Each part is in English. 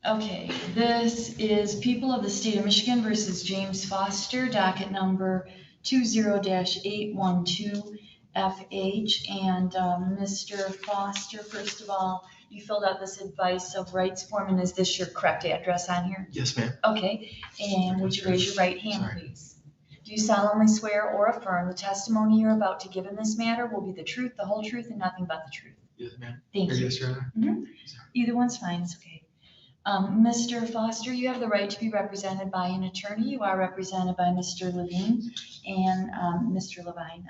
Okay, this is People of the State of Michigan versus James Foster, docket number 20-812FH. And Mr. Foster, first of all, you filled out this advice of rights form, and is this your correct address on here? Yes, ma'am. Okay, and would you raise your right hand, please? Do you solemnly swear or affirm the testimony you're about to give in this matter will be the truth, the whole truth, and nothing but the truth? Yes, ma'am. Thank you. Yes, Your Honor. Either one's fine, it's okay. Mr. Foster, you have the right to be represented by an attorney. You are represented by Mr. Levine and Mr. Levine.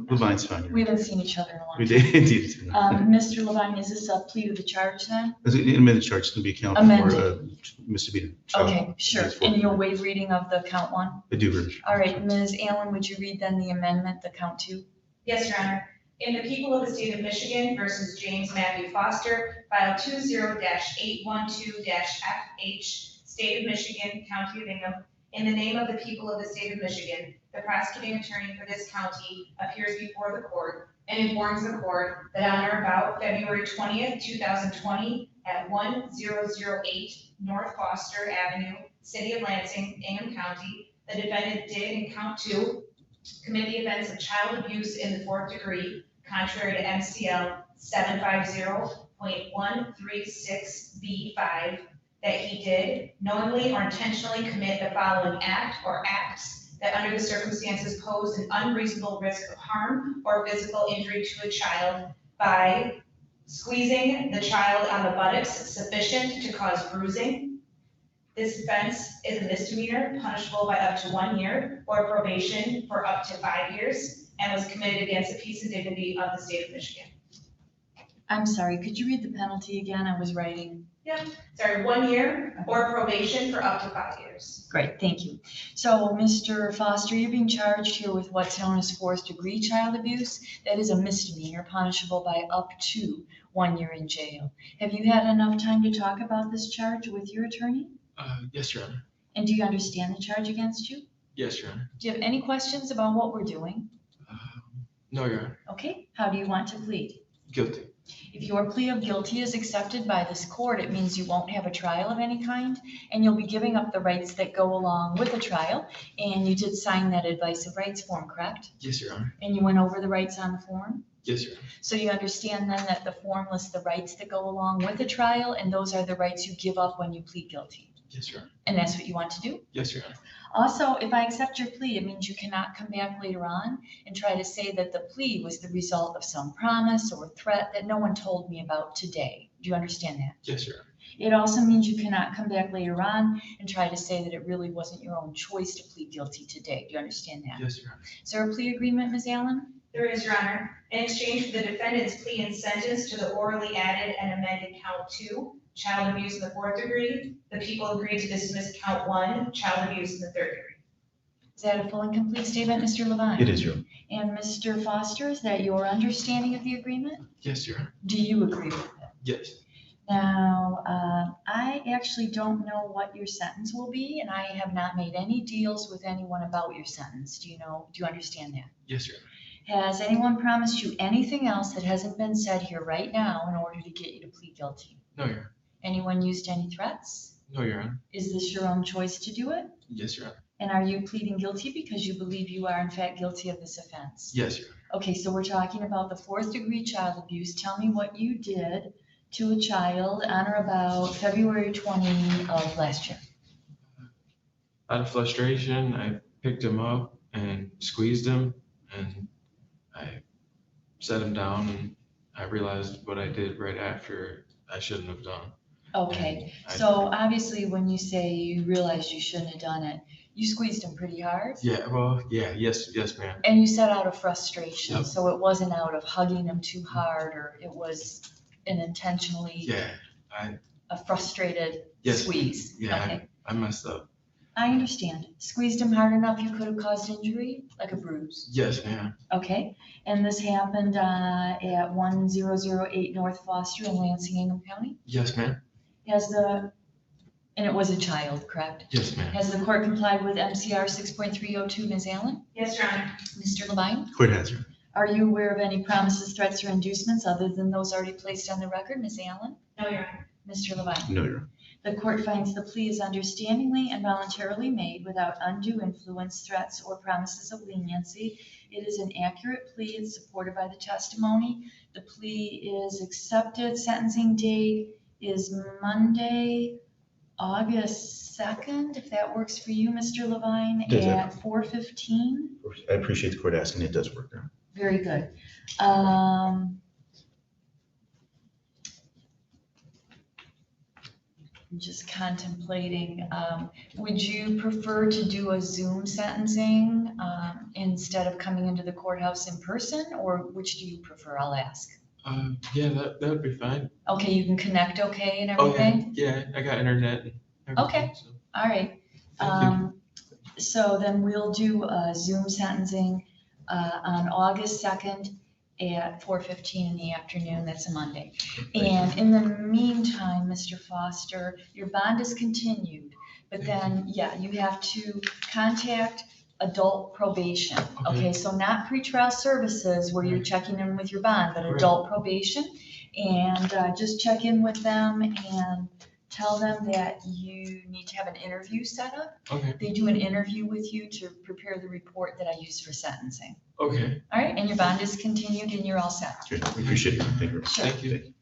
Levine's fine. We haven't seen each other in a long We time. did indeed. Mr. Levine, is this a plea to the charge then? As an amended charge to be accounted for misdemeanor. Okay, sure. And you'll waive reading of the count one? I do, Rich. All right, Ms. Allen, would you read then the amendment, the count two? Yes, Your Honor. In the People of the State of Michigan versus James Matthew Foster, file 20-812-FH, State of Michigan, County of Ingham. In the name of the people of the State of Michigan, the prosecuting attorney for this county appears before the court and informs the court that on or about February 20th, 2020, at 1008 North Foster Avenue, City of Lansing, Ingham County, the defendant did in count two commit the offense of child abuse in the fourth degree, contrary to MCL 750.136B5, that he did knowingly or intentionally commit the following act or acts that under the circumstances pose an unreasonable risk of harm or physical injury to a child by squeezing the child on the buttocks sufficient to cause bruising. This offense is a misdemeanor punishable by up to 1 year or probation for up to 5 years and was committed against the peace and dignity of the State of Michigan. I'm sorry, could you read the penalty again? I was writing. Yeah, sorry, 1 year or probation for up to 5 years. Great, thank you. So, Mr. Foster, you're being charged here with what's known as fourth degree child abuse. That is a misdemeanor punishable by up to 1 year in jail. Have you had enough time to talk about this charge with your attorney? Yes, Your Honor. And do you understand the charge against you? Yes, Your Honor. Do you have any questions about what we're doing? No, Your Honor. Okay, how do you want to plead? Guilty. If your plea of guilty is accepted by this court, it means you won't have a trial of any kind, and you'll be giving up the rights that go along with a trial. And you did sign that advice of rights form, correct? Yes, Your Honor. And you went over the rights on the form? Yes, Your Honor. So you understand then that the form lists the rights that go along with a trial, and those are the rights you give up when you plead guilty. Yes, Your Honor. And that's what you want to do? Yes, Your Honor. Also, if I accept your plea, it means you cannot come back later on and try to say that the plea was the result of some promise or threat that no one told me about today. Do you understand that? Yes, Your Honor. It also means you cannot come back later on and try to say that it really wasn't your own choice to plead guilty today. Do you understand that? Yes, Your Honor. Is there a plea agreement, Ms. Allen? There is, Your Honor. In exchange for the defendant's plea and sentence to the orally added and amended count 2, child abuse in the fourth degree, the people agreed to dismiss count 1, child abuse in the third degree. Is that a full and complete statement, Mr. Levine? It is, Your Honor. And Mr. Foster, is that your understanding of the agreement? Yes, Your Honor. Do you agree with it? Yes. Now, I actually don't know what your sentence will be, and I have not made any deals with anyone about your sentence. Do you understand that? Yes, Your Honor. Has anyone promised you anything else that hasn't been said here right now in order to get you to plead guilty? No, Your Honor. Anyone used any threats? No, Your Honor. Is this your own choice to do it? Yes, Your Honor. And are you pleading guilty because you believe you are in fact guilty of this offense? Yes, Your Honor. Okay, so we're talking about the fourth degree child abuse. Tell me what you did to a child on or about February 20 of last year. Out of frustration, I picked him up and squeezed him, and I set him down, and I realized what I did right after I shouldn't have done. Okay, And so obviously when you say you realized you shouldn't have done it, you squeezed him pretty hard? Yeah, well, yeah, yes, ma'am. And you said out of frustration, Yep. So it wasn't out of hugging him too hard, or it was an intentionally Yeah, a frustrated Yes. squeeze? yeah, Okay, I messed up. I understand. Squeezed him hard enough you could have caused injury, like a bruise? Yes, ma'am. Okay, and this happened at 1008 North Foster in Lansing, Ingham County? Yes, ma'am. And it was a child, correct? Yes, ma'am. Has the court complied with MCR 6.302, Ms. Allen? Yes, Your Honor. Mr. Levine? Court has, Your Honor. Are you aware of any promises, threats, or inducements other than those already placed on the record, Ms. Allen? No, Your Honor. Mr. Levine? No, Your Honor. The court finds the plea is understandingly and voluntarily made without undue influence, threats, or promises of leniency. It is an accurate plea. It's supported by the testimony. The plea is accepted. Sentencing date is Monday, August 2nd, if that works for you, Mr. Levine, Does that- at 4:15. I appreciate the court asking. It does work, Your Honor. Very good. I'm just contemplating, would you prefer to do a Zoom sentencing instead of coming into the courthouse in person, or which do you prefer? I'll ask. Yeah, that would be fine. Okay, you can connect okay and Oh, yeah, everything? yeah, I got internet and everything. Okay. So. All right. Thank So then we'll do a Zoom sentencing on August 2nd at 4:15 in the afternoon. That's a Monday. And in the meantime, Mr. Foster, your bond is continued, but then, yeah, you have to contact adult probation. Okay, so not pretrial services where you're Right. checking in with your bond, but Right. adult probation. And just check in with them and tell them that you need to have an interview set up. Okay, They do an interview with you to prepare the report that I use for sentencing. okay, All right, and your bond is continued and you're all set. Good. We appreciate it. Thank you. Sure. thank you.